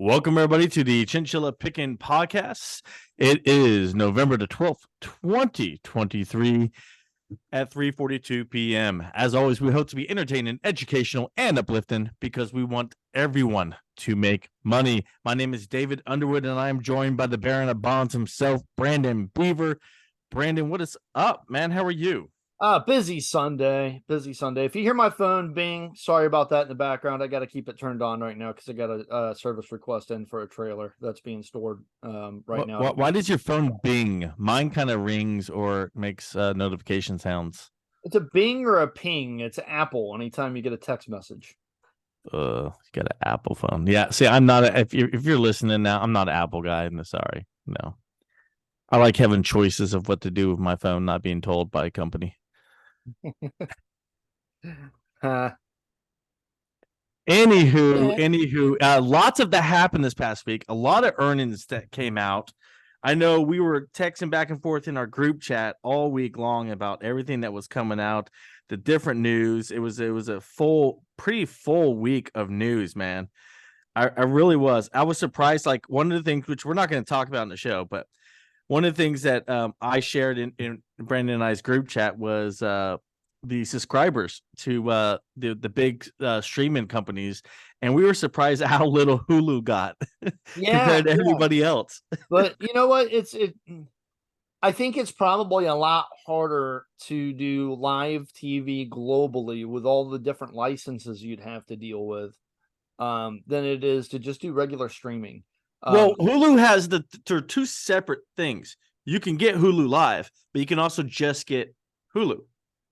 Welcome, everybody, to the Chinchilla Pickin' Podcast. It is November the 12th, 2023 at 3:42 p.m. As always, we hope to be entertaining, educational, and uplifting because we want everyone to make money. My name is David Underwood, and I am joined by the Baron of Bonds himself, Brandon Beaver. Brandon, what is up, man? How are you? Busy Sunday. If you hear my phone bing, sorry about that in the background. I got to keep it turned on right now because I got a service request in for a trailer that's being stored right now. Why does your phone bing? Mine kind of rings or makes notification sounds. It's a bing or a ping. It's Apple anytime you get a text message. You got an Apple phone. Yeah. See, I'm not. If you're listening now, I'm not an Apple guy. No, sorry. No. I like having choices of what to do with my phone, not being told by a company. Anywho, lots of that happened this past week. A lot of earnings that came out. I know we were texting back and forth in our group chat all week long about everything that was coming out, the different news. It was a pretty full week of news, man. I really was. I was surprised. Like, one of the things, which we're not going to talk about in the show, but one of the things that I shared in Brandon and I's group chat was the subscribers to the big streaming companies, and we were surprised at how little Hulu got compared to everybody else. But you know what? I think it's probably a lot harder to do live TV globally with all the different licenses you'd have to deal with than it is to just do regular streaming. Well, Hulu has there are two separate things. You can get Hulu Live, but you can also just get Hulu,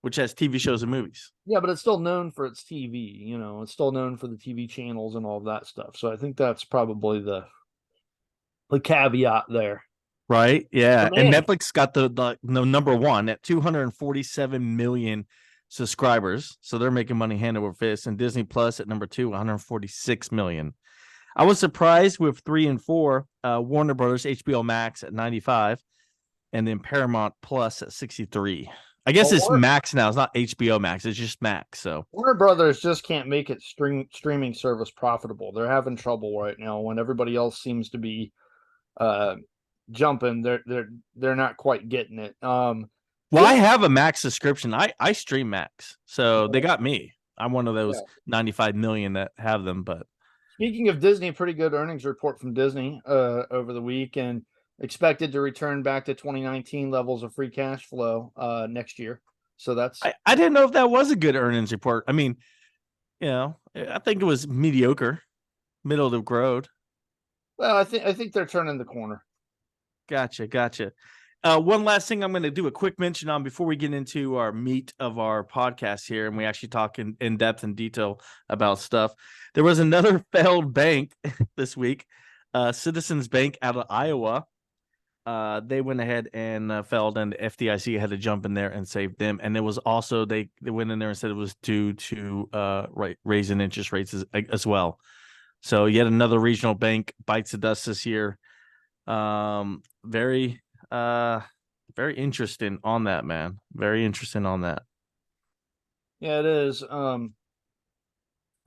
which has TV shows and movies. Yeah, but it's still known for its TV. You know, it's still known for the TV channels and all of that stuff. So I think that's probably the caveat there. Right? Yeah. And Netflix got the number one at 247 million subscribers. So they're making money hand over fist. And Disney Plus at number 2, 146 million. I was surprised with 3 and 4, Warner Brothers, HBO Max at 95, and then Paramount Plus at 63. I guess it's Max now. It's not HBO Max. It's just Max. So Warner Brothers just can't make it streaming service profitable. They're having trouble right now when everybody else seems to be jumping. They're not quite getting it. Well, I have a Max subscription. I stream Max, so they got me. I'm one of those 95 million that have them. But speaking of Disney, a pretty good earnings report from Disney over the week, and expected to return back to 2019 levels of free cash flow next year. So that's I didn't know if that was a good earnings report. I mean, you know, I think it was mediocre, middle of the road. Well, I think they're turning the corner. Gotcha. One last thing I'm going to do a quick mention on before we get into our meat of our podcast here, and we actually talk in depth and detail about stuff. There was another failed bank this week, Citizens Bank out of Iowa. They went ahead and failed, and the FDIC had to jump in there and save them. And it was also they went in there and said it was due to raising interest rates as well. So yet another regional bank bites the dust this year. Very interesting on that, man. Very interesting on that. Yeah, it is.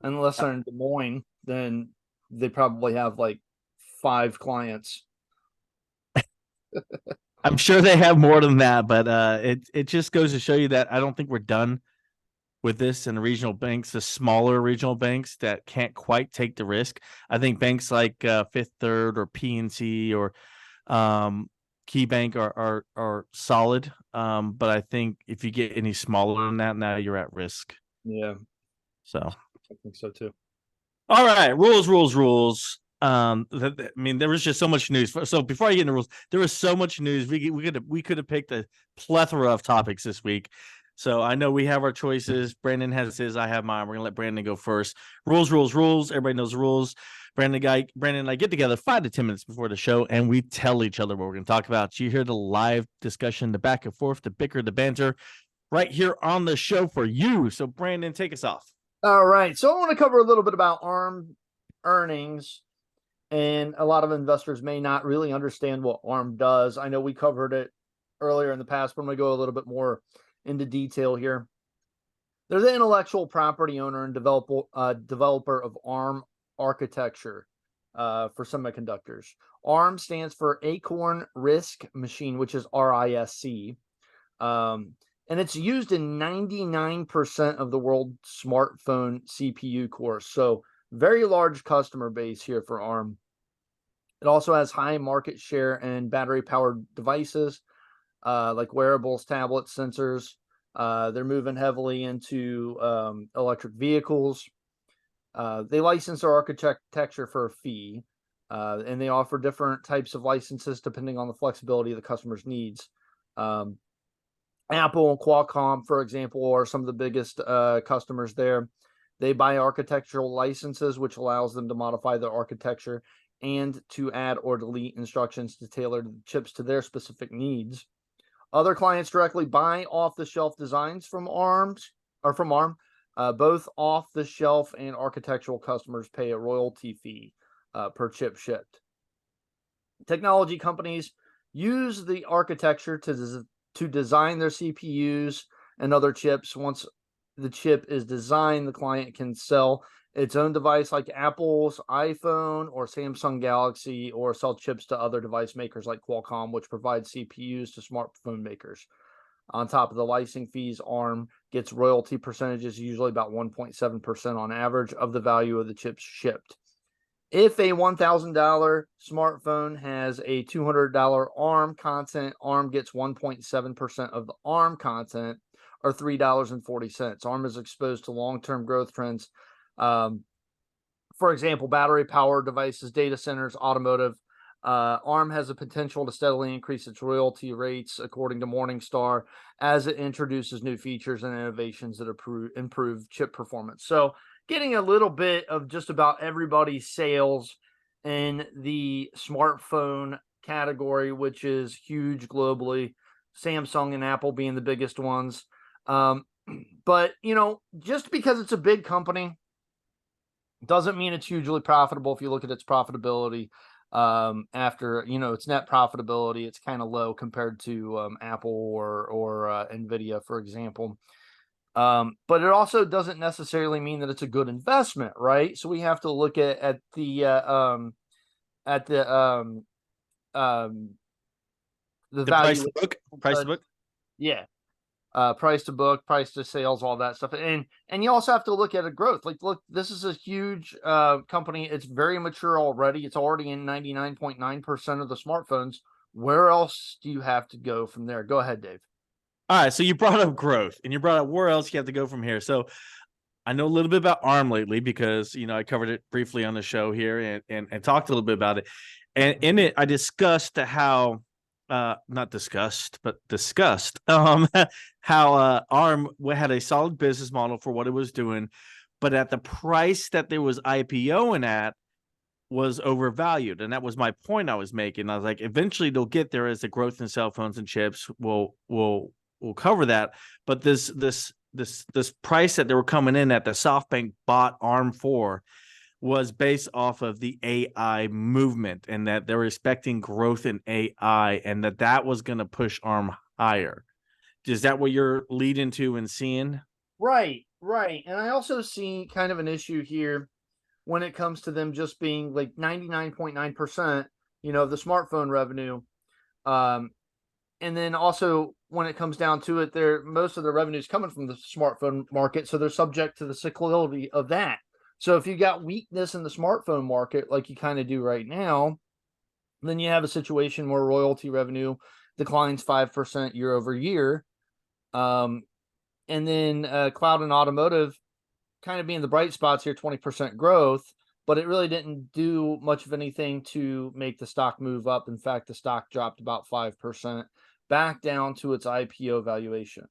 Unless they're in Des Moines, then they probably have like 5 clients. I'm sure they have more than that, but it just goes to show you that I don't think we're done with this. And the regional banks, the smaller regional banks that can't quite take the risk. I think banks like Fifth Third or PNC or KeyBank are solid, but I think if you get any smaller than that, now you're at risk. Yeah, so I think so too. All right, rules. I mean, there was just so much news. So before I get into rules, there was so much news. We could have picked a plethora of topics this week. So I know we have our choices. Brandon has his. I have mine. We're gonna let Brandon go first. Rules. Everybody knows the rules. Brandon and I get together 5 to 10 minutes before the show, and we tell each other what we're going to talk about. You hear the live discussion, the back and forth, the bicker, the banter, right here on the show for you. So, Brandon, take us off. All right. So I want to cover a little bit about ARM earnings, and a lot of investors may not really understand what ARM does. I know we covered it earlier in the past, but I'm going to go a little bit more into detail here. They're the intellectual property owner and developer of ARM architecture. for semiconductors. ARM stands for Acorn RISC Machine, which is RISC. And it's used in 99% of the world's smartphone CPU cores. So very large customer base here for ARM. It also has high market share in battery powered devices, like wearables, tablets, sensors. They're moving heavily into electric vehicles. They license their architecture for a fee, and they offer different types of licenses depending on the flexibility of the customer's needs. Apple and Qualcomm, for example, are some of the biggest customers there. They buy architectural licenses, which allows them to modify their architecture and to add or delete instructions to tailor the chips to their specific needs. Other clients directly buy off-the-shelf designs from ARM. Both off-the-shelf and architectural customers pay a royalty fee per chip shipped. Technology companies use the architecture to design their CPUs and other chips. Once the chip is designed, the client can sell its own device like Apple's iPhone or Samsung Galaxy, or sell chips to other device makers like Qualcomm, which provides CPUs to smartphone makers. On top of the licensing fees, ARM gets royalty percentages, usually about 1.7% on average of the value of the chips shipped. If a $1,000 smartphone has a $200 ARM content, ARM gets 1.7% of the ARM content, or $3.40. ARM is exposed to long-term growth trends. For example, battery power devices, data centers, automotive. ARM has the potential to steadily increase its royalty rates, according to Morningstar, as it introduces new features and innovations that improve chip performance. So getting a little bit of just about everybody's sales in the smartphone category, which is huge globally, Samsung and Apple being the biggest ones. But, just because it's a big company doesn't mean it's hugely profitable. If you look at its profitability, after, its net profitability, it's kind of low compared to Apple or Nvidia, for example. But it also doesn't necessarily mean that it's a good investment, right? So we have to look at the price value. to book, price to book. Yeah. Price to book, price to sales, all that stuff. And you also have to look at a growth. Like, look, this is a huge company. It's very mature already. It's already in 99.9% of the smartphones. Where else do you have to go from there? Go ahead, Dave. All right, so you brought up growth, and you brought up where else you have to go from here. So I know a little bit about ARM lately because I covered it briefly on the show here and talked a little bit about it. And in it, I discussed how not discussed, but discussed how ARM had a solid business model for what it was doing, but at the price that there was IPOing at was overvalued. And that was my point I was making. I was like, eventually they'll get there as the growth in cell phones and chips will cover that. But this price that they were coming in at, the SoftBank bought ARM for, was based off of the AI movement, and that they're expecting growth in AI, and that was going to push ARM higher. Is that what you're leading to and seeing? Right. And I also see kind of an issue here when it comes to them just being like 99.9%, of the smartphone revenue. And then also when it comes down to it, most of the revenue is coming from the smartphone market, so they're subject to the cyclicality of that. So if you got weakness in the smartphone market, like you kind of do right now, then you have a situation where royalty revenue declines 5% year over year. And then cloud and automotive kind of being the bright spots here, 20% growth, but it really didn't do much of anything to make the stock move up. In fact, the stock dropped about 5% back down to its IPO valuation.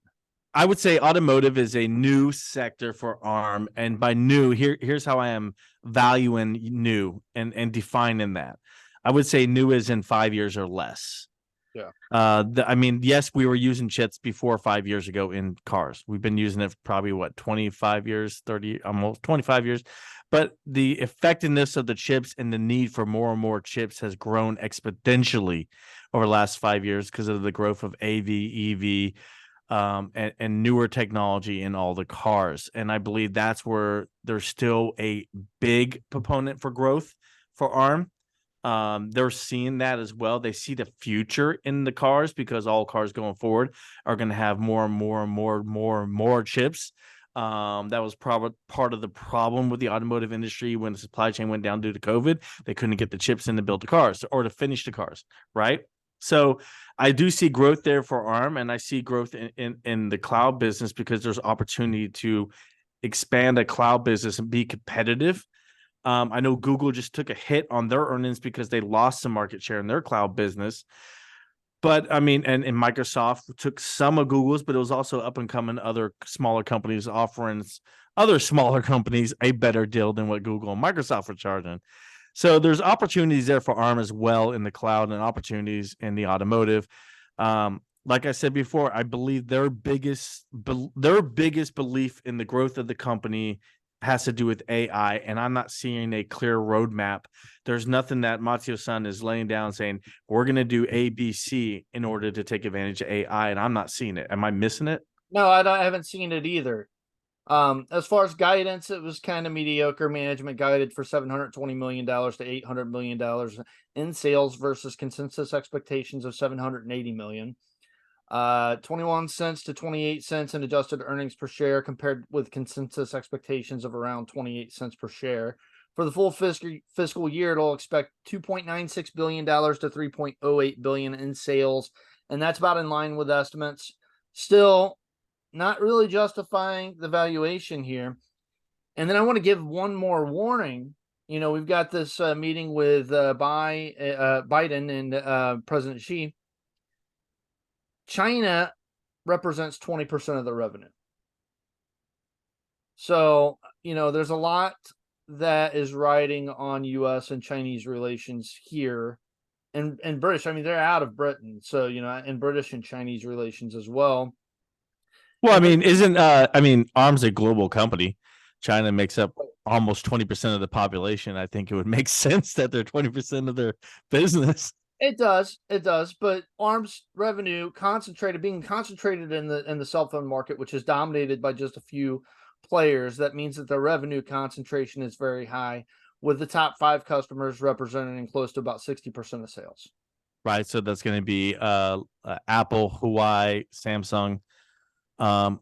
I would say automotive is a new sector for ARM, and by new, here's how I am valuing new and defining that. I would say new is in 5 years or less. Yeah. Yes, we were using chips before 5 years ago in cars. We've been using it for probably 25 years, 30, almost 25 years. But the effectiveness of the chips and the need for more and more chips has grown exponentially over the last 5 years because of the growth of AV, EV, and newer technology in all the cars. And I believe that's where there's still a big proponent for growth for ARM. They're seeing that as well. They see the future in the cars because all cars going forward are going to have more and more chips. That was probably part of the problem with the automotive industry when the supply chain went down due to COVID. They couldn't get the chips in to build the cars or to finish the cars, right? So I do see growth there for ARM, and I see growth in the cloud business because there's opportunity to expand a cloud business and be competitive. I know Google just took a hit on their earnings because they lost some market share in their cloud business. But I mean, and Microsoft took some of Google's, but it was also up and coming other smaller companies offering other smaller companies a better deal than what Google and Microsoft were charging. So there's opportunities there for ARM as well in the cloud and opportunities in the automotive. Like I said before, I believe their biggest belief in the growth of the company has to do with AI, and I'm not seeing a clear roadmap. There's nothing that Matsuo-san is laying down saying we're going to do A, B, C in order to take advantage of AI, and I'm not seeing it. Am I missing it? No, I haven't seen it either. As far as guidance, it was kind of mediocre. Management guided for $720 million to $800 million in sales versus consensus expectations of $780 million. 21 cents to 28 cents in adjusted earnings per share compared with consensus expectations of around 28 cents per share. For the full fiscal year, it'll expect $2.96 billion to $3.08 billion in sales, and that's about in line with estimates. Still, not really justifying the valuation here. And then I want to give one more warning. You know, we've got this meeting with Biden and President Xi. China represents 20% of the revenue. So, you know, there's a lot that is riding on U.S. and Chinese relations here. And British, I mean, they're out of Britain. So, you know, and British and Chinese relations as well. Well, I mean, ARM's a global company. China makes up almost 20% of the population. I think it would make sense that they're 20% of their business. It does, but ARM's revenue being concentrated in the cell phone market, which is dominated by just a few players. That means that their revenue concentration is very high, with the top 5 customers representing close to about 60% of sales. Right, so that's going to be Apple, Huawei, Samsung.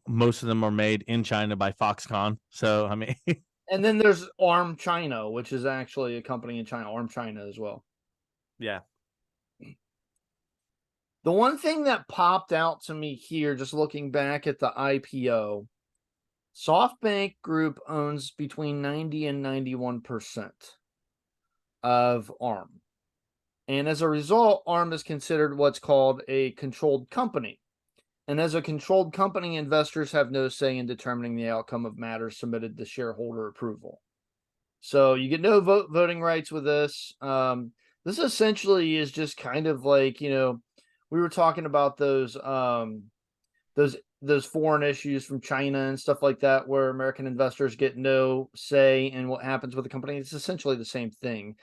Most of them are made in China by Foxconn. So I mean, and then there's ARM China, which is actually a company in China, ARM China as well. Yeah. The one thing that popped out to me here, just looking back at the IPO, SoftBank Group owns between 90 and 91% of ARM. And as a result, ARM is considered what's called a controlled company. And as a controlled company, investors have no say in determining the outcome of matters submitted to shareholder approval. So you get no voting rights with this. This essentially is just kind of like, you know, we were talking about those foreign issues from China and stuff like that, where American investors get no say in what happens with the company. It's essentially the same thing.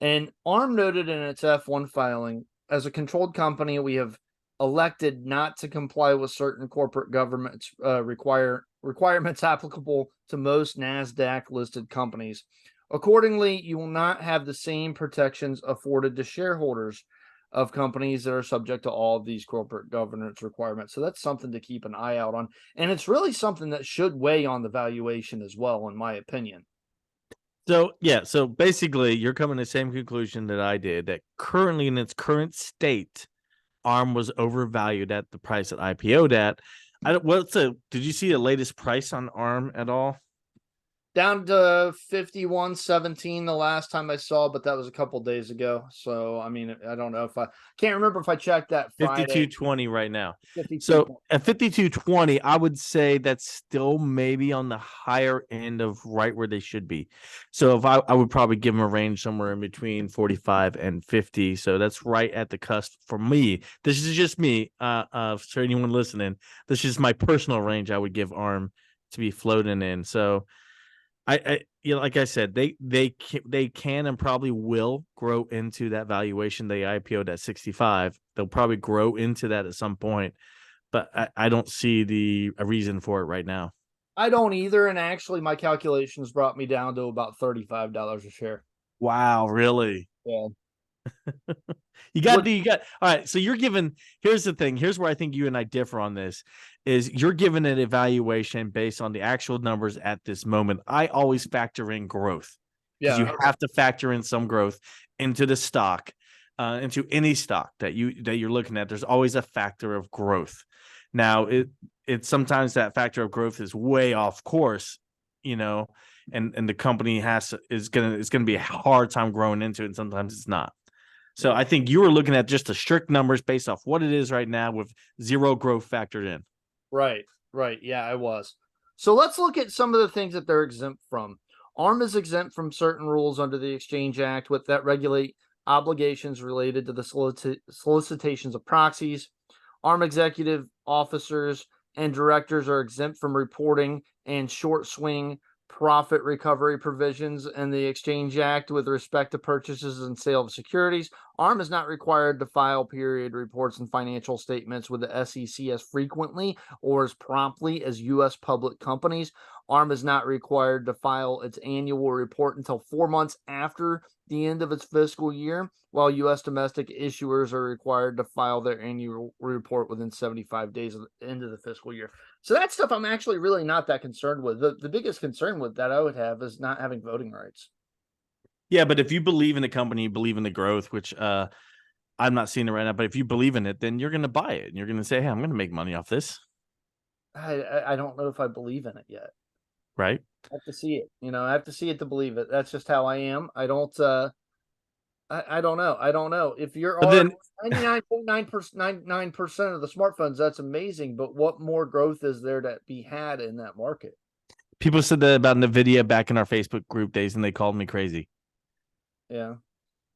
And ARM noted in its F1 filing, as a controlled company, we have elected not to comply with certain corporate government's requirements applicable to most NASDAQ listed companies. Accordingly, you will not have the same protections afforded to shareholders of companies that are subject to all of these corporate governance requirements. So that's something to keep an eye out on. And it's really something that should weigh on the valuation as well, in my opinion. So, yeah. So basically, you're coming to the same conclusion that I did, that currently in its current state, ARM was overvalued at the price it IPO'd at. Did you see the latest price on ARM at all? Down to 51.17 the last time I saw, but that was a couple days ago. So I mean, I don't know if I can't remember if I checked that Friday. 52.20 right now. So at 52.20, I would say that's still maybe on the higher end of right where they should be. So if I would probably give them a range somewhere in between 45 and 50. So that's right at the cusp for me. This is just me. For anyone listening, this is my personal range I would give ARM to be floating in. So you know, like I said, they can and probably will grow into that valuation. They IPO'd at 65. They'll probably grow into that at some point, but I don't see a reason for it right now. I don't either. And actually, my calculations brought me down to about $35 a share. Wow, really? Yeah. You got all right. So you're given, here's the thing. Here's where I think you and I differ on this is you're given an evaluation based on the actual numbers at this moment. I always factor in growth because Yeah. you have to factor in some growth into the stock, into any stock that you're looking at. There's always a factor of growth. Now it's sometimes that factor of growth is way off course, you know, and the company is gonna be a hard time growing into it, and sometimes it's not. So I think you were looking at just the strict numbers based off what it is right now with zero growth factored in. Right. Right. Yeah, I was. So let's look at some of the things that they're exempt from. ARM is exempt from certain rules under the Exchange Act with that regulate obligations related to the solicitations of proxies. ARM executive officers and directors are exempt from reporting and short swing profit recovery provisions in the Exchange Act with respect to purchases and sale of securities. ARM is not required to file period reports and financial statements with the SEC as frequently or as promptly as U.S. public companies. ARM is not required to file its annual report until 4 months after the end of its fiscal year, while U.S. domestic issuers are required to file their annual report within 75 days of the end of the fiscal year. So that stuff I'm actually really not that concerned with. The biggest concern with that I would have is not having voting rights. Yeah, but if you believe in the company, you believe in the growth, which I'm not seeing it right now, but if you believe in it, then you're going to buy it and you're going to say, hey, I'm going to make money off this. I don't know if I believe in it yet. Right. I have to see it. I have to see it to believe it. That's just how I am. I don't I don't know. I don't know. If you're But then 99.9% of the smartphones, that's amazing. But what more growth is there to be had in that market? people said that about NVIDIA back in our Facebook group days and they called me crazy. Yeah.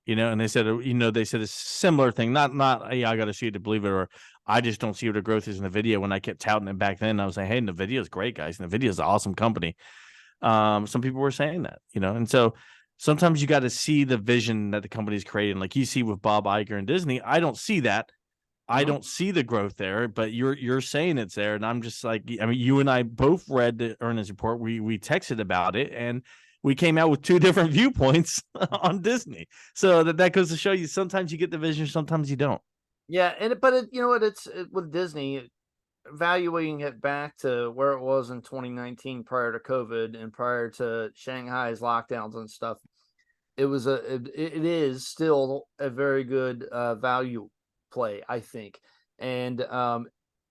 And they said, they said a similar thing. Not, yeah, I got to see it to believe it, or I just don't see what the growth is in NVIDIA. When I kept touting it back then, I was like, hey, NVIDIA is great, guys. NVIDIA is an awesome company. Some people were saying that, and so sometimes you got to see the vision that the company's creating. Like you see with Bob Iger and Disney, I don't see that. I don't see the growth there, but you're saying it's there, and I'm just like, I mean, you and I both read the earnings report. We texted about it, and we came out with two different viewpoints on Disney. So that goes to show you sometimes you get the vision, sometimes you don't. Yeah, it's with Disney evaluating it back to where it was in 2019 prior to COVID and prior to Shanghai's lockdowns and stuff. It is still a very good value play, I think. And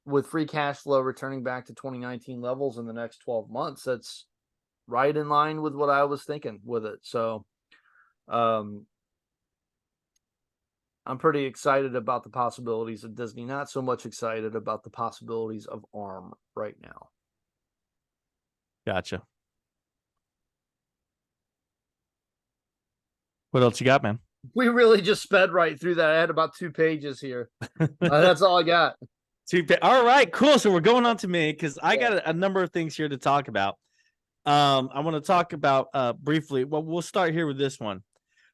with free cash flow returning back to 2019 levels in the next 12 months, that's right in line with what I was thinking with it. So I'm pretty excited about the possibilities of Disney, not so much excited about the possibilities of ARM right now. Gotcha. What else you got, man? We really just sped right through that. I had about 2 pages here. That's all I got. All right, cool. So we're going on to me because I got a number of things here to talk about. I want to talk about briefly. Well, we'll start here with this one.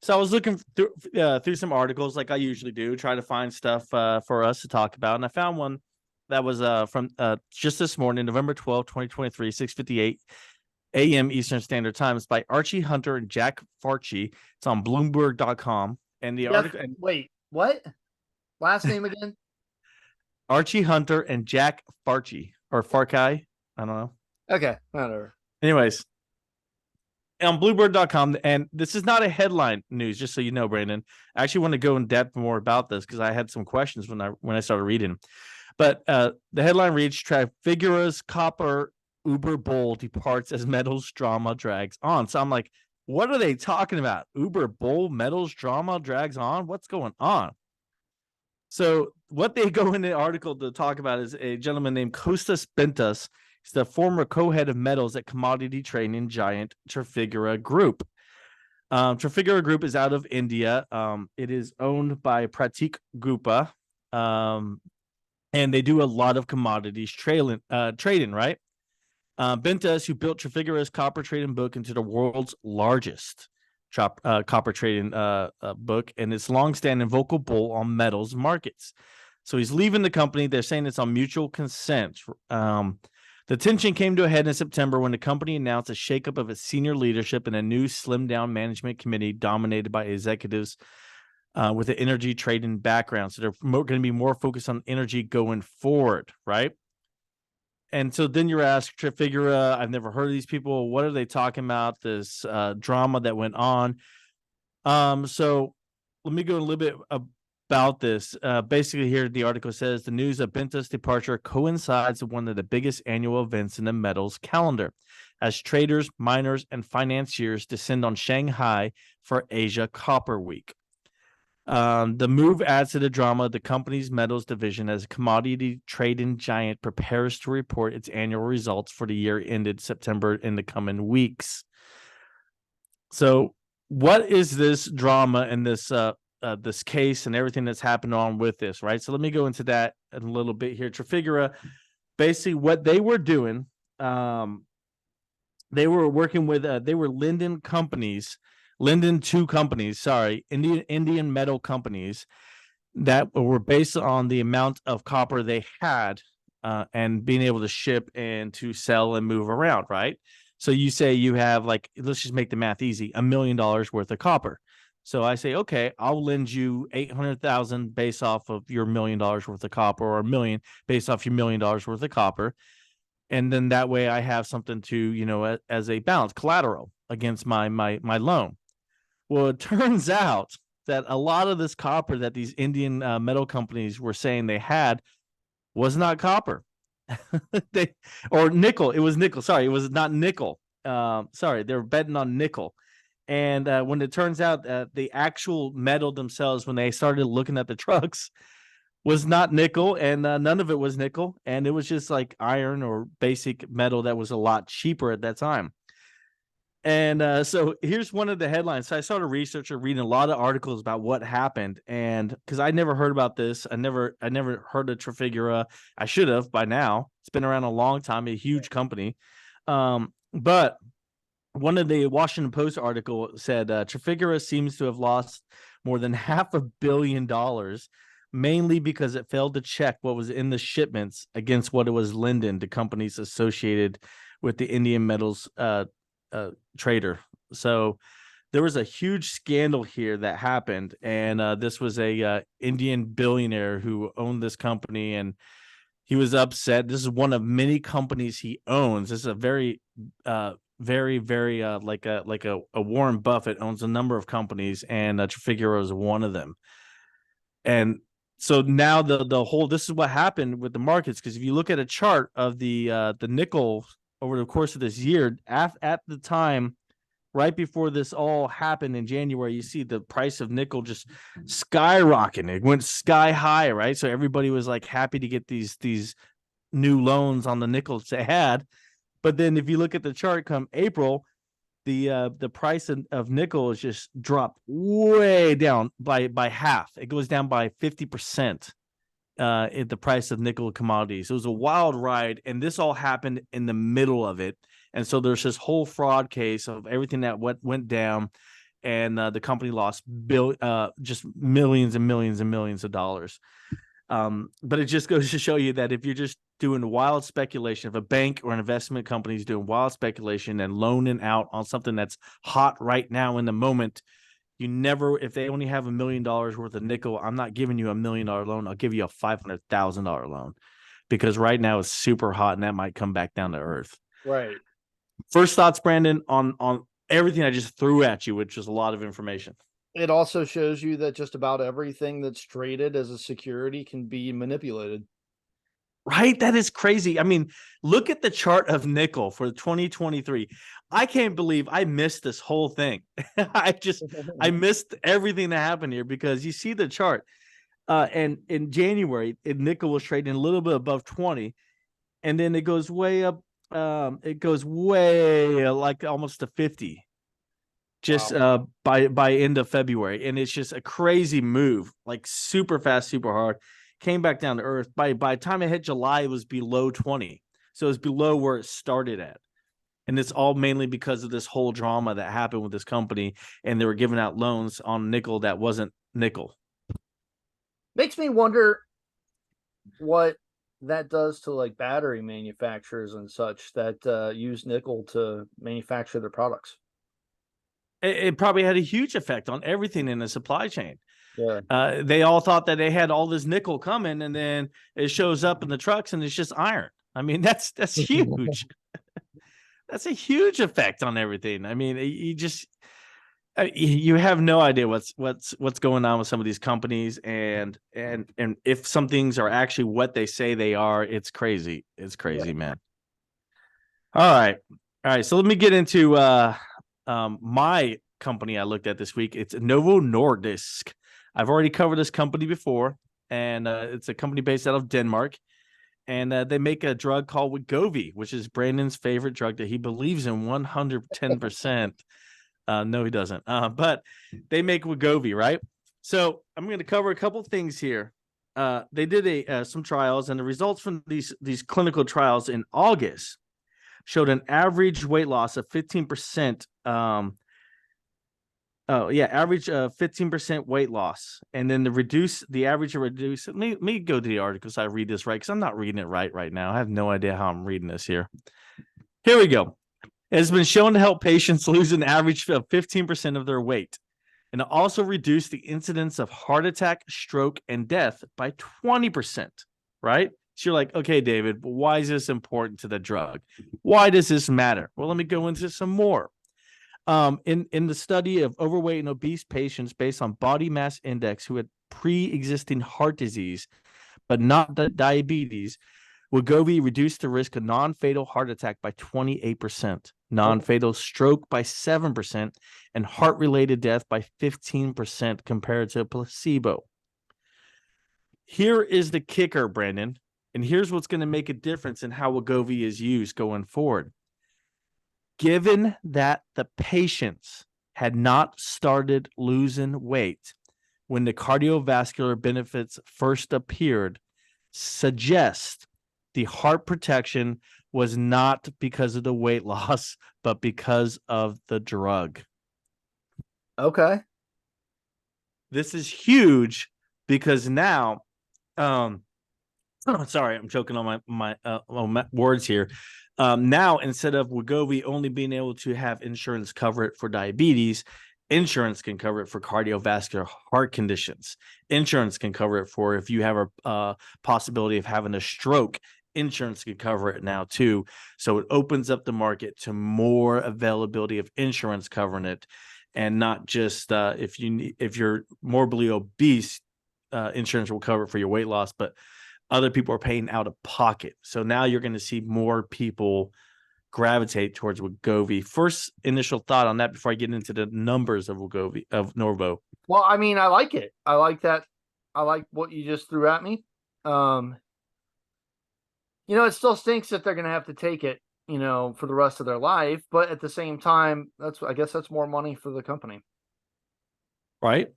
So I was looking through some articles like I usually do, try to find stuff for us to talk about. And I found one that was from just this morning, November 12th, 2023, 6:58 a.m. Eastern Standard Time. It's by Archie Hunter and Jack Farchi. It's on Bloomberg.com. And the article. Wait, what? Last name again? Archie Hunter and Jack Farchi or Farkai. I don't know. Okay, whatever. Anyways, on Bloomberg.com, and this is not a headline news, just so you know, Brandon. I actually want to go in depth more about this because I had some questions when I started reading. But the headline reads: Trafigura's copper Uber bull departs as metals drama drags on. So I'm like, what are they talking about? Uber bull metals drama drags on? What's going on? So what they go in the article to talk about is a gentleman named Kostas Bentas. He's the former co-head of metals at commodity trading giant Trafigura Group. Trafigura Group is out of India. It is owned by Pratik Gupta, and they do a lot of commodities trading, right? Bentas, who built Trafigura's copper trading book into the world's largest copper trading book, and its longstanding vocal bull on metals markets. So he's leaving the company. They're saying it's on mutual consent. The tension came to a head in September when the company announced a shakeup of its senior leadership and a new slimmed-down management committee dominated by executives with an energy trading background. So they're going to be more focused on energy going forward, right? And so then you're asked, Trafigura, I've never heard of these people. What are they talking about? This drama that went on. So let me go a little bit about this. Basically, here the article says the news of Benta's departure coincides with one of the biggest annual events in the metals calendar, as traders, miners, and financiers descend on Shanghai for Asia Copper Week. The move adds to the drama. The company's metals division, as a commodity trading giant, prepares to report its annual results for the year ended September in the coming weeks. So, what is this drama and this case and everything that's happened on with this, right? So let me go into that in a little bit here. Trafigura, basically what they were doing, they were working with they were Linden 2 companies, Indian metal companies that were based on the amount of copper they had and being able to ship and to sell and move around, right? So you say you have, like, let's just make the math easy, $1 million worth of copper. So I say, okay, I'll lend you 800,000 based off of your $1 million worth of copper, or $1 million based off your $1 million worth of copper. And then that way I have something to, as a balance collateral against my loan. Well, it turns out that a lot of this copper that these Indian metal companies were saying they had was not copper. Or nickel. It was nickel. Sorry, it was not nickel. Sorry, they were betting on nickel. And when it turns out that the actual metal themselves, when they started looking at the trucks, was not nickel, and none of it was nickel. And it was just like iron or basic metal that was a lot cheaper at that time. And so here's one of the headlines. So I started reading a lot of articles about what happened, and because I never heard about this, I never heard of Trafigura. I should have by now. It's been around a long time, a huge company. But one of the Washington Post article said Trafigura seems to have lost more than $500 million, mainly because it failed to check what was in the shipments against what it was Linden, the companies associated with the Indian metals trader. So there was a huge scandal here that happened, and this was a Indian billionaire who owned this company, and he was upset. This is one of many companies he owns. This is a very like a Warren Buffett owns a number of companies, and Trafigura is one of them. And so now the whole, this is what happened with the markets, because if you look at a chart of the nickel over the course of this year, at the time, right before this all happened in January, you see the price of nickel just skyrocketing. It went sky high, right? So everybody was like happy to get these new loans on the nickels they had. But then if you look at the chart come April, the price of nickel is just dropped way down by half. It goes down by 50%. At the price of nickel commodities. It was a wild ride, and this all happened in the middle of it. And so there's this whole fraud case of everything that went down, and the company lost just millions and millions and millions of dollars. But it just goes to show you that if you're just doing wild speculation, if a bank or an investment company is doing wild speculation and loaning out on something that's hot right now in the moment, you never, if they only have $1 million worth of nickel, I'm not giving you $1 million loan. I'll give you a $500,000 loan, because right now it's super hot and that might come back down to earth. Right. First thoughts, Brandon, on everything I just threw at you, which is a lot of information. It also shows you that just about everything that's traded as a security can be manipulated. Right? That is crazy. I mean, look at the chart of nickel for 2023. I can't believe I missed this whole thing. I missed everything that happened here, because you see the chart. And in January, nickel was trading a little bit above 20, and then it goes way up. It goes way like almost to 50 just Wow. by end of February. And it's just a crazy move, like super fast, super hard. Came back down to earth. By the time it hit July, it was below 20. So it's below where it started at. And it's all mainly because of this whole drama that happened with this company, and they were giving out loans on nickel that wasn't nickel. Makes me wonder what that does to like battery manufacturers and such that use nickel to manufacture their products. It probably had a huge effect on everything in the supply chain. Yeah. They all thought that they had all this nickel coming, and then it shows up in the trucks and it's just iron. I mean, that's huge. That's a huge effect on everything. I mean, you just you have no idea what's going on with some of these companies, and if some things are actually what they say they are, it's crazy. It's crazy, man. All right. So let me get into my company I looked at this week. It's Novo Nordisk. I've already covered this company before, and it's a company based out of Denmark. And they make a drug called Wegovy, which is Brandon's favorite drug that he believes in 110%. No, he doesn't. But they make Wegovy, right? So I'm going to cover a couple things here. They did some trials, and the results from these clinical trials in August showed an average weight loss of 15%. Average 15% weight loss, and then the average to reduce. Let me go to the article so I read this right, because I'm not reading it right now. I have no idea how I'm reading this here. Here we go. It has been shown to help patients lose an average of 15% of their weight, and also reduce the incidence of heart attack, stroke, and death by 20%. Right? So you're like, okay, David, but why is this important to the drug? Why does this matter? Well, let me go into some more. In the study of overweight and obese patients based on body mass index who had pre-existing heart disease, but not diabetes, Wegovy reduced the risk of non-fatal heart attack by 28%, non-fatal stroke by 7%, and heart-related death by 15% compared to a placebo. Here is the kicker, Brandon, and here's what's going to make a difference in how Wegovy is used going forward. Given that the patients had not started losing weight when the cardiovascular benefits first appeared, suggests the heart protection was not because of the weight loss, but because of the drug. Okay. This is huge because now, sorry, I'm choking on my words here. Now, instead of Wegovy only being able to have insurance cover it for diabetes, insurance can cover it for cardiovascular heart conditions. Insurance can cover it for if you have a possibility of having a stroke. Insurance can cover it now too. So it opens up the market to more availability of insurance covering it, and not just if you're morbidly obese, insurance will cover it for your weight loss, but other people are paying out of pocket. So now you're going to see more people gravitate towards Wegovy. First initial thought on that before I get into the numbers of Wegovy, of Novo. Well, I mean, I like it. I like that. I like what you just threw at me. It still stinks that they're going to have to take it, for the rest of their life. But at the same time, I guess that's more money for the company. Right.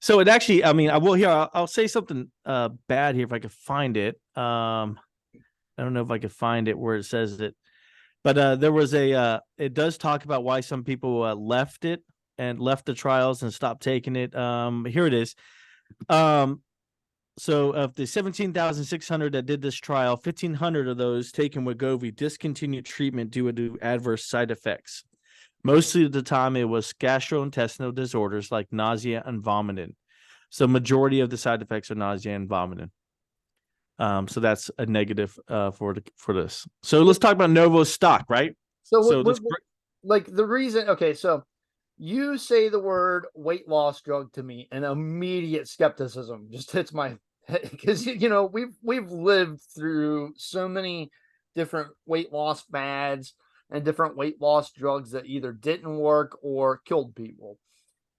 So it actually, I mean, I'll say something bad here if I could find it. I don't know if I could find it where it says it, but there was it does talk about why some people left the trials and stopped taking it. Here it is. So of the 17,600 that did this trial, 1,500 of those taken Wegovy discontinued treatment due to adverse side effects. Mostly of the time, it was gastrointestinal disorders like nausea and vomiting. So majority of the side effects are nausea and vomiting. So that's a negative for this. So let's talk about Novo stock, right? Like the reason. Okay, so you say the word weight loss drug to me, and immediate skepticism just hits my head, because we've lived through so many different weight loss fads and different weight loss drugs that either didn't work or killed people.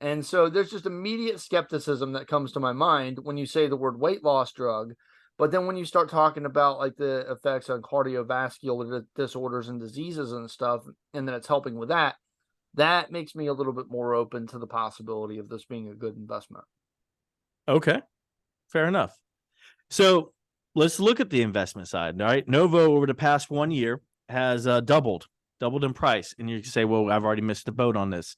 And so there's just immediate skepticism that comes to my mind when you say the word weight loss drug. But then when you start talking about like the effects on cardiovascular disorders and diseases and stuff, and then it's helping with that, that makes me a little bit more open to the possibility of this being a good investment. Okay, fair enough. So let's look at the investment side. All right, Novo over the past 1 year has doubled in price, and you can say, well, I've already missed the boat on this.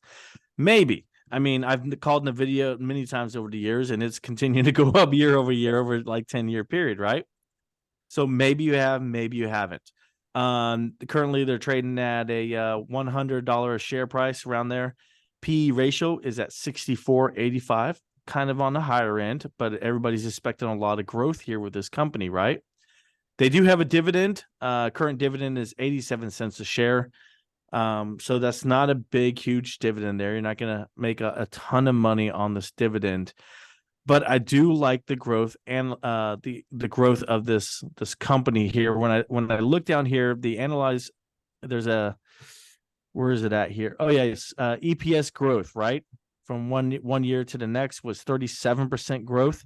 Maybe. I mean, I've called in the video many times over the years, and it's continuing to go up year over year over like 10-year period, right? So maybe you have, maybe you haven't. Currently they're trading at a $100 a share price around there. PE ratio is at 64.85, kind of on the higher end, but everybody's expecting a lot of growth here with this company, right? They do have a dividend. Current dividend is 87 cents a share. So that's not a big, huge dividend there. You're not going to make a ton of money on this dividend. But I do like the growth and the growth of this company here. When I look down here, the analyze, there's a, where is it at here? Oh yeah, it's EPS growth, right? From one year to the next was 37% growth.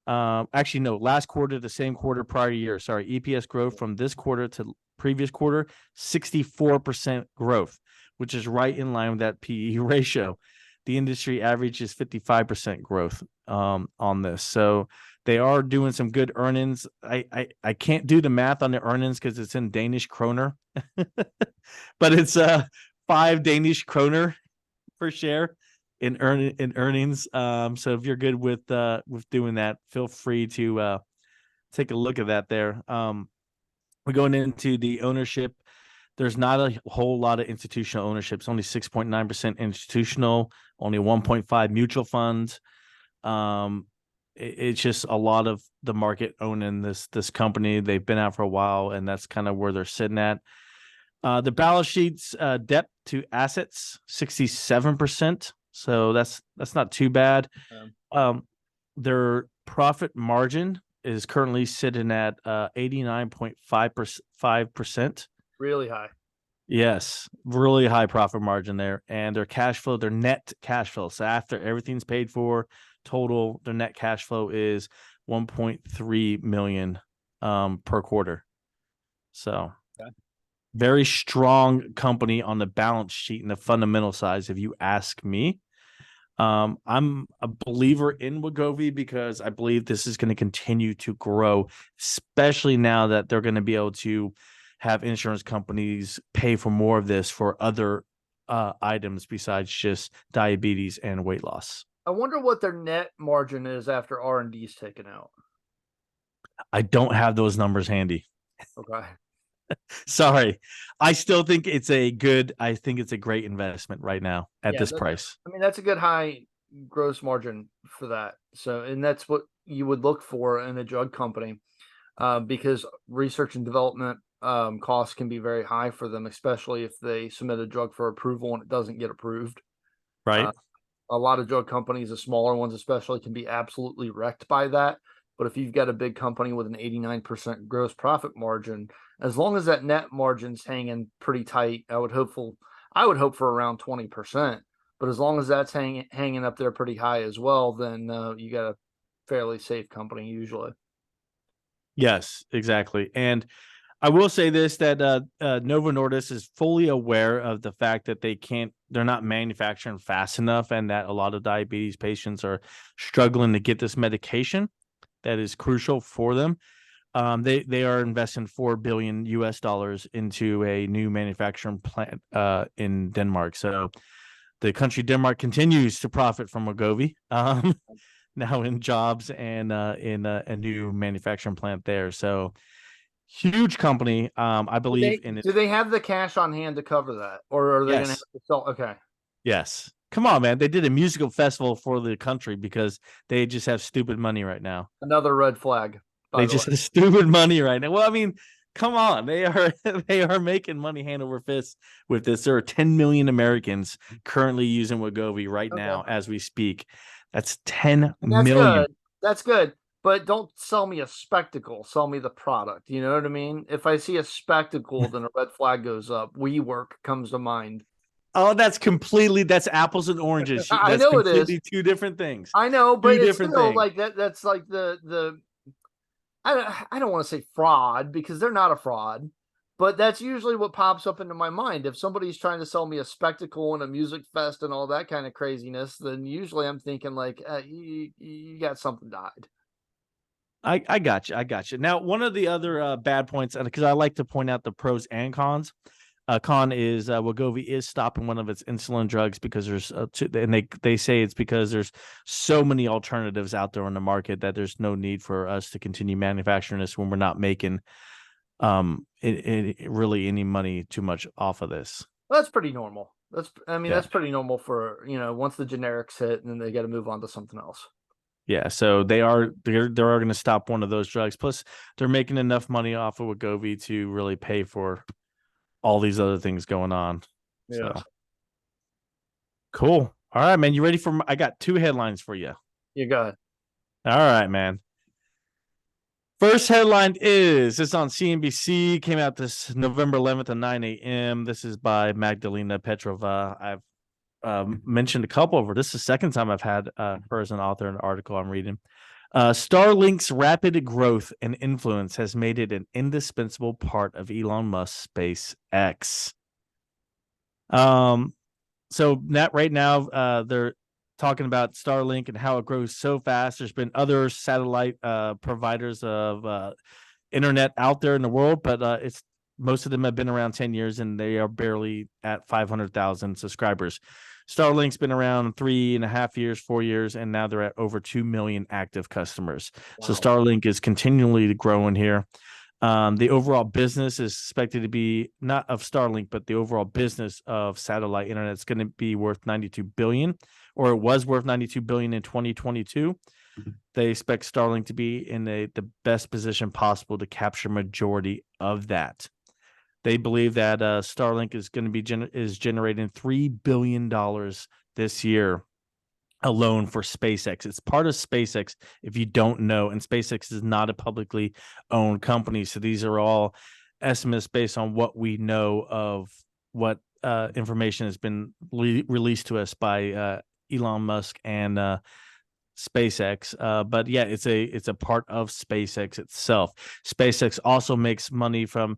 Actually, no, last quarter, the same quarter prior year. Sorry, EPS growth from this quarter to previous quarter, 64% growth, which is right in line with that PE ratio. The industry average is 55% growth on this. So they are doing some good earnings. I can't do the math on the earnings because it's in Danish kroner, but it's 5 Danish kroner per share in earnings. So if you're good with doing that, feel free to take a look at that there. We're going into the ownership. There's not a whole lot of institutional ownership. It's only 6.9% institutional, only 1.5 mutual funds. It's just a lot of the market owning this company. They've been out for a while, and that's kind of where they're sitting at. The balance sheet's debt to assets, 67%. So that's not too bad. Their profit margin is currently sitting at 89.5%. Really high. Yes, really high profit margin there. And their cash flow, their net cash flow, so after everything's paid for, total, their net cash flow is 1.3 million per quarter. So very strong company on the balance sheet and the fundamental size, if you ask me. I'm a believer in Wegovy because I believe this is going to continue to grow, especially now that they're going to be able to have insurance companies pay for more of this for other items besides just diabetes and weight loss. I wonder what their net margin is after R&D is taken out. I don't have those numbers handy. Okay. Sorry. I still think it's a great investment right now at this price. I mean, that's a good high gross margin for that. So, and that's what you would look for in a drug company, because research and development costs can be very high for them, especially if they submit a drug for approval and it doesn't get approved. Right. A lot of drug companies, the smaller ones especially, can be absolutely wrecked by that. But if you've got a big company with an 89% gross profit margin, as long as that net margin's hanging pretty tight, I would hope for around 20%. But as long as that's hanging up there pretty high as well, then you got a fairly safe company usually. Yes, exactly. And I will say this, that Novo Nordisk is fully aware of the fact that they're not manufacturing fast enough, and that a lot of diabetes patients are struggling to get this medication that is crucial for them. They are investing $4 billion into a new manufacturing plant in Denmark. So the country Denmark continues to profit from Wegovy, now in jobs and in a new manufacturing plant there. So huge company. I believe in it. Do they have the cash on hand to cover that, or are they going to have to sell? Okay. Yes. Come on, man. They did a musical festival for the country because they just have stupid money right now. Another red flag. They just have stupid money right now. Well, I mean, come on. They are making money hand over fist with this. There are 10 million Americans currently using Wegovy right now as we speak. That's 10 million. That's good. But don't sell me a spectacle. Sell me the product. You know what I mean? If I see a spectacle, then a red flag goes up. WeWork comes to mind. Oh, that's apples and oranges. I know it is. Two different things. I know, but it's still like that. That's like the I don't want to say fraud, because they're not a fraud, but that's usually what pops up into my mind. If somebody's trying to sell me a spectacle and a music fest and all that kind of craziness, then usually I'm thinking like, you got something to hide. I got you. Now, one of the other bad points, and because I like to point out the pros and cons, Con is Wegovy is stopping one of its insulin drugs because there's and they say it's because there's so many alternatives out there on the market that there's no need for us to continue manufacturing this when we're not making really any money too much off of this. Well, that's pretty normal. That's Yeah. pretty normal for, once the generics hit and then they got to move on to something else. Yeah, so they're going to stop one of those drugs. Plus, they're making enough money off of Wegovy to really pay for all these other things going on. Yeah. So cool. All right, man. You ready for I got 2 headlines for you. You got it. All right, man. First headline it's on CNBC, came out this November 11th at 9 a.m. This is by Magdalena Petrova. I've mentioned a couple of her. This is the second time I've had her as an author in an article I'm reading. Starlink's rapid growth and influence has made it an indispensable part of Elon Musk's SpaceX. So right now, they're talking about Starlink and how it grows so fast. There's been other satellite providers of internet out there in the world, but most of them have been around 10 years and they are barely at 500,000 subscribers. Starlink's been around 3.5 years, 4 years, and now they're at over 2 million active customers. Wow. So Starlink is continually growing here. The overall business is expected to be not of Starlink, but the overall business of satellite internet is going to be worth $92 billion, or it was worth $92 billion in 2022. They expect Starlink to be in the best position possible to capture majority of that. They believe that Starlink is going to be generating $3 billion this year alone for SpaceX. It's part of SpaceX, if you don't know, and SpaceX is not a publicly owned company. So these are all estimates based on what we know of what information has been released to us by Elon Musk and SpaceX. But yeah, it's a part of SpaceX itself. SpaceX also makes money from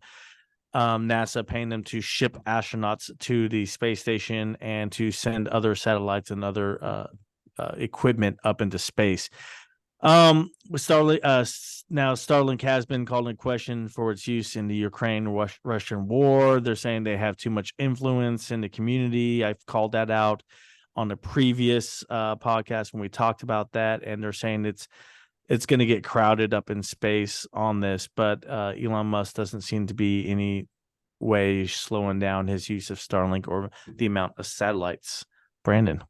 NASA paying them to ship astronauts to the space station and to send other satellites and other equipment up into space. With Starlink, now Starlink has been called in question for its use in the Ukraine-Russian war. They're saying they have too much influence in the community. I've called that out on a previous podcast when we talked about that, and they're saying it's going to get crowded up in space on this, but Elon Musk doesn't seem to be any way slowing down his use of Starlink or the amount of satellites. Brandon.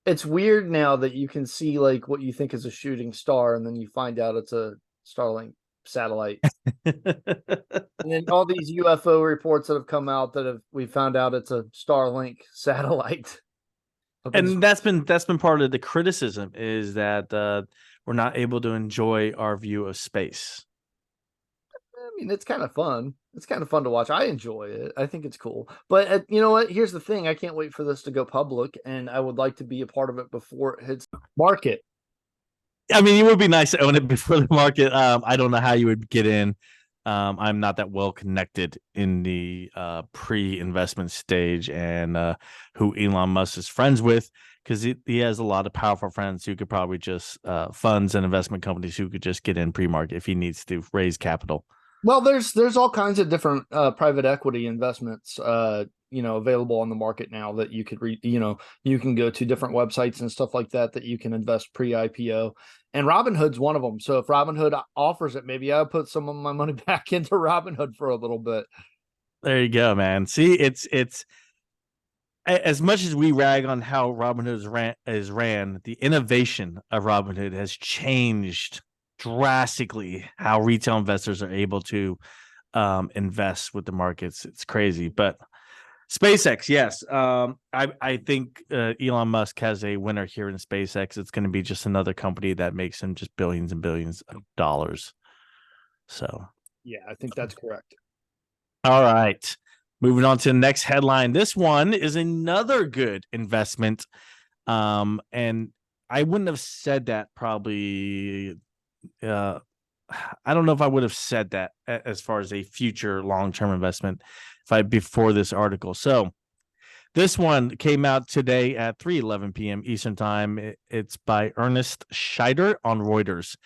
It's weird now that you can see like what you think is a shooting star and then you find out it's a Starlink satellite. And then all these UFO reports that have come out that we found out it's a Starlink satellite. And that's been part of the criticism is that we're not able to enjoy our view of space. I mean, it's kind of fun. It's kind of fun to watch. I enjoy it. I think it's cool. But you know what? Here's the thing. I can't wait for this to go public, and I would like to be a part of it before it hits market. I mean, it would be nice to own it before the market. I don't know how you would get in. I'm not that well connected in the pre-investment stage and who Elon Musk is friends with, because he has a lot of powerful friends who could probably just funds and investment companies who could just get in pre-market if he needs to raise capital. Well, there's all kinds of different private equity investments available on the market now that you could you can go to different websites and stuff like that you can invest pre-IPO, and Robinhood's one of them. So if Robinhood offers it, maybe I'll put some of my money back into Robinhood for a little bit. There you go, man. See, it's as much as we rag on how Robinhood is ran, the innovation of Robinhood has changed drastically how retail investors are able to invest with the markets. It's crazy. But SpaceX, yes. I think Elon Musk has a winner here in SpaceX. It's going to be just another company that makes him just billions and billions of dollars. So yeah, I think that's correct. All right. Moving on to the next headline. This one is another good investment. And I wouldn't have said that probably. I don't know if I would have said that as far as a future long-term investment before this article. So this one came out today at 3:11 p.m. Eastern time. It's by Ernest Scheider on Reuters.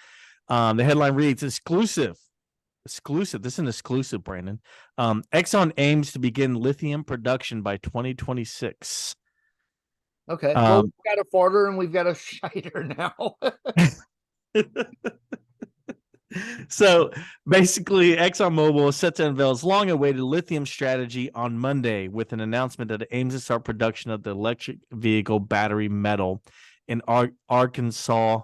The headline reads, exclusive. exclusive. This is an exclusive, Brandon. Exxon aims to begin lithium production by 2026. Okay. Well, we've got a farter and we've got a shiter now. So basically, ExxonMobil is set to unveil its long-awaited lithium strategy on Monday with an announcement that it aims to start production of the electric vehicle battery metal in Arkansas,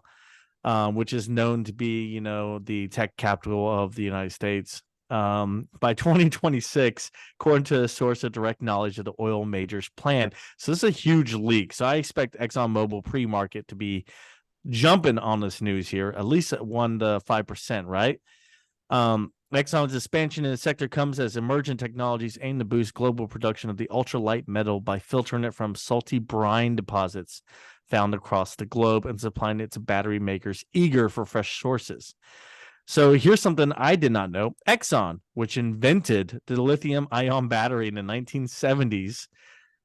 which is known to be, you know, the tech capital of the United States. By 2026, according to a source of direct knowledge of the oil majors plan. So this is a huge leak. So I expect ExxonMobil pre-market to be jumping on this news here, at least at 1 to 5%, right? Exxon's expansion in the sector comes as emergent technologies aim to boost global production of the ultralight metal by filtering it from salty brine deposits found across the globe and supplying it to battery makers eager for fresh sources. So here's something I did not know. Exxon, which invented the lithium-ion battery in the 1970s,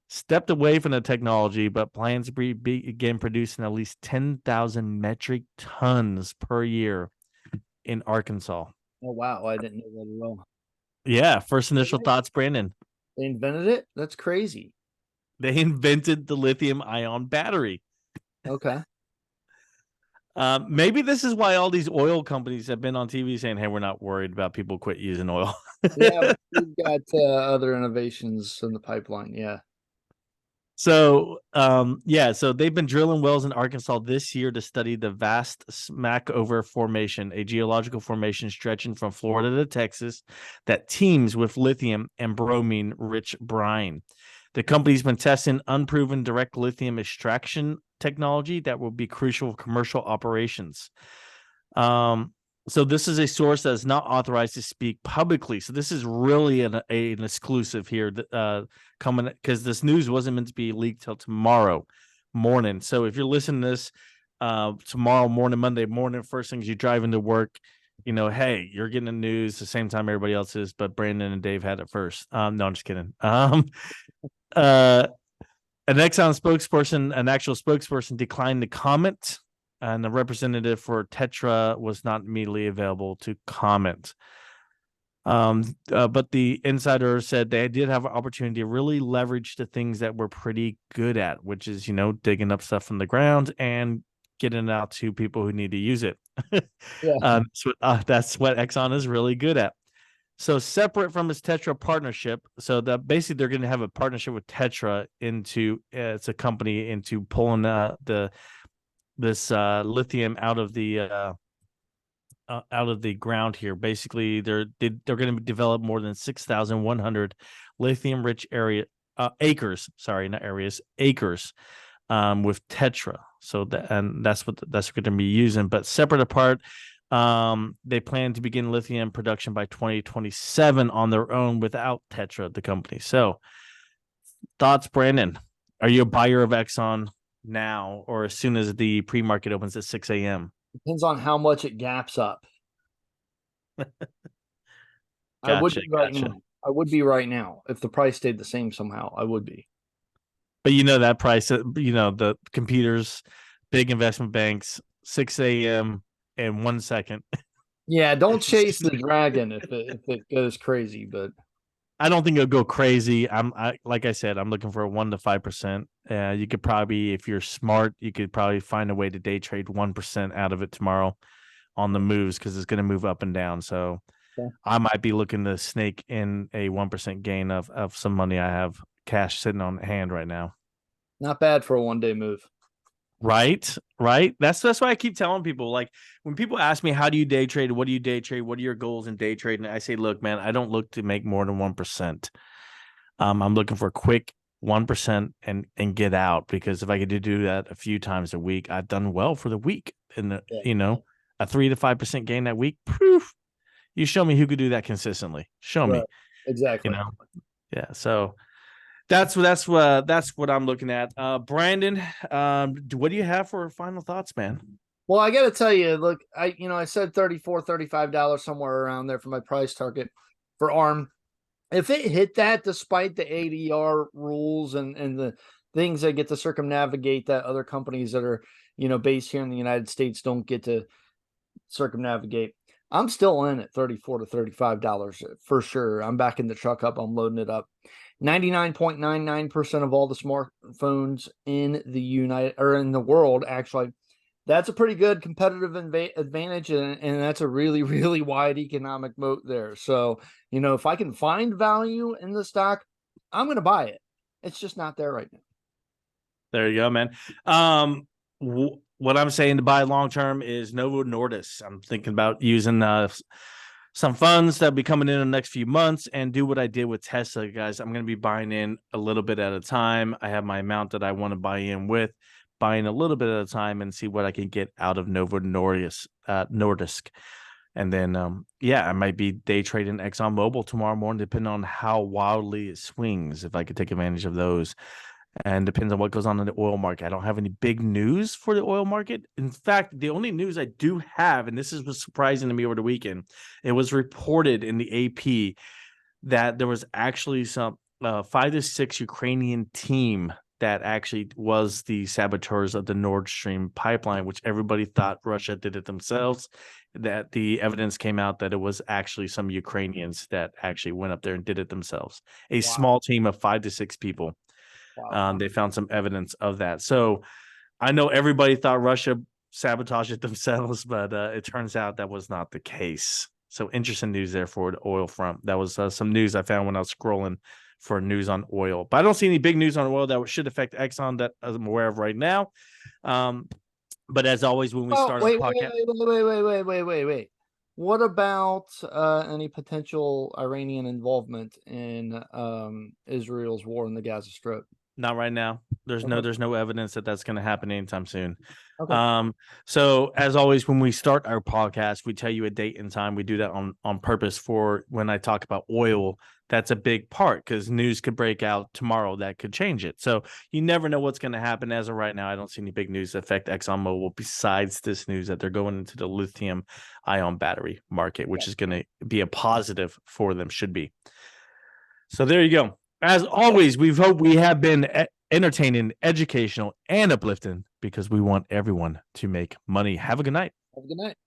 stepped away from the technology, but plans to begin producing at least 10,000 metric tons per year in Arkansas. Oh, wow. I didn't know that at all. Yeah. First initial thoughts, Brandon. They invented it? That's crazy. They invented the lithium-ion battery. Okay. Maybe this is why all these oil companies have been on TV saying, hey, we're not worried about people quit using oil. Yeah, we've got other innovations in the pipeline. Yeah. So, so they've been drilling wells in Arkansas this year to study the vast Smackover Formation, a geological formation stretching from Florida to Texas that teems with lithium and bromine-rich brine. The company's been testing unproven direct lithium extraction technology that will be crucial for commercial operations. So this is a source that is not authorized to speak publicly. So this is really an exclusive here coming, because this news wasn't meant to be leaked till tomorrow morning. So if you're listening to this tomorrow morning, Monday morning, first things you drive into work, you know, hey, you're getting the news the same time everybody else is, but Brandon and Dave had it first. No, I'm just kidding. An Exxon spokesperson, an actual spokesperson, declined to comment, and the representative for Tetra was not immediately available to comment. But the insider said they did have an opportunity to really leverage the things that we're pretty good at, which is, you know, digging up stuff from the ground and getting it out to people who need to use it. Yeah. That's what Exxon is really good at. So separate from its Tetra partnership, so that basically they're going to have a partnership with Tetra into it's a company into pulling this lithium out of the ground here. Basically, they're going to develop more than 6,100 lithium-rich acres. Sorry, not areas, acres, with Tetra. So that's what they're going to be using. But separate apart. They plan to begin lithium production by 2027 on their own without Tetra, the company. So, thoughts, Brandon? Are you a buyer of Exxon now or as soon as the pre-market opens at 6 a.m.? Depends on how much it gaps up. I would be right now. I would be right now. If the price stayed the same somehow, I would be. But you know that price, you know, the computers, big investment banks, 6 a.m. in 1 second. Yeah, don't chase the dragon if it goes crazy, but I don't think it'll go crazy. Like I said, I'm looking for a 1 to 5%. You could probably, if you're smart, you could probably find a way to day trade 1% out of it tomorrow on the moves, because it's going to move up and down. So yeah. I might be looking to snake in a 1% gain of some money I have cash sitting on hand right now. Not bad for a 1-day move. Right. That's why I keep telling people, like, when people ask me, how do you day trade? What do you day trade? What are your goals in day trading? I say, look, man, I don't look to make more than 1%. I'm looking for a quick 1% and get out, because if I could do that a few times a week, I've done well for the week. And you know, a 3 to 5% gain that week, proof. You show me who could do that consistently. Show me. Exactly. You know, yeah. So that's what I'm looking at. Brandon, what do you have for final thoughts, man? Well, I got to tell you, look, I said $34, $35 somewhere around there for my price target for ARM. If it hit that, despite the ADR rules and the things that get to circumnavigate that other companies that are, based here in the United States don't get to circumnavigate, I'm still in at $34 to $35 for sure. I'm backing the truck up. I'm loading it up. 99.99% of all the smartphones in the world, actually. That's a pretty good competitive advantage, and that's a really, really wide economic moat there. So, if I can find value in the stock, I'm going to buy it. It's just not there right now. There you go, man. What I'm saying to buy long term is Novo Nordisk. I'm thinking about using some funds that'll be coming in the next few months and do what I did with Tesla, guys. I'm going to be buying in a little bit at a time. I have my amount that I want to buy in with, buying a little bit at a time and see what I can get out of Novo Nordisk. And then, I might be day trading ExxonMobil tomorrow morning, depending on how wildly it swings, if I could take advantage of those. And depends on what goes on in the oil market. I don't have any big news for the oil market. In fact, the only news I do have, and this was surprising to me over the weekend, it was reported in the AP that there was actually some 5 to 6 Ukrainian team that actually was the saboteurs of the Nord Stream pipeline, which everybody thought Russia did it themselves. That the evidence came out that it was actually some Ukrainians that actually went up there and did it themselves. A small team of 5 to 6 people. Wow. They found some evidence of that. So I know everybody thought Russia sabotaged it themselves, but it turns out that was not the case. So interesting news there for the oil front. That was some news I found when I was scrolling for news on oil. But I don't see any big news on oil that should affect Exxon that I'm aware of right now. But as always, when we start a podcast, wait. What about any potential Iranian involvement in Israel's war in the Gaza Strip? not right now. There's no evidence that that's going to happen anytime soon. Okay. So as always, when we start our podcast, we tell you a date and time. We do that on purpose for when I talk about oil. That's a big part because news could break out tomorrow that could change it. So you never know what's going to happen. As of right now, I don't see any big news that affect ExxonMobil besides this news that they're going into the lithium ion battery market, which is going to be a positive for them, should be. So there you go. As always, we hope we have been entertaining, educational, and uplifting because we want everyone to make money. Have a good night. Have a good night.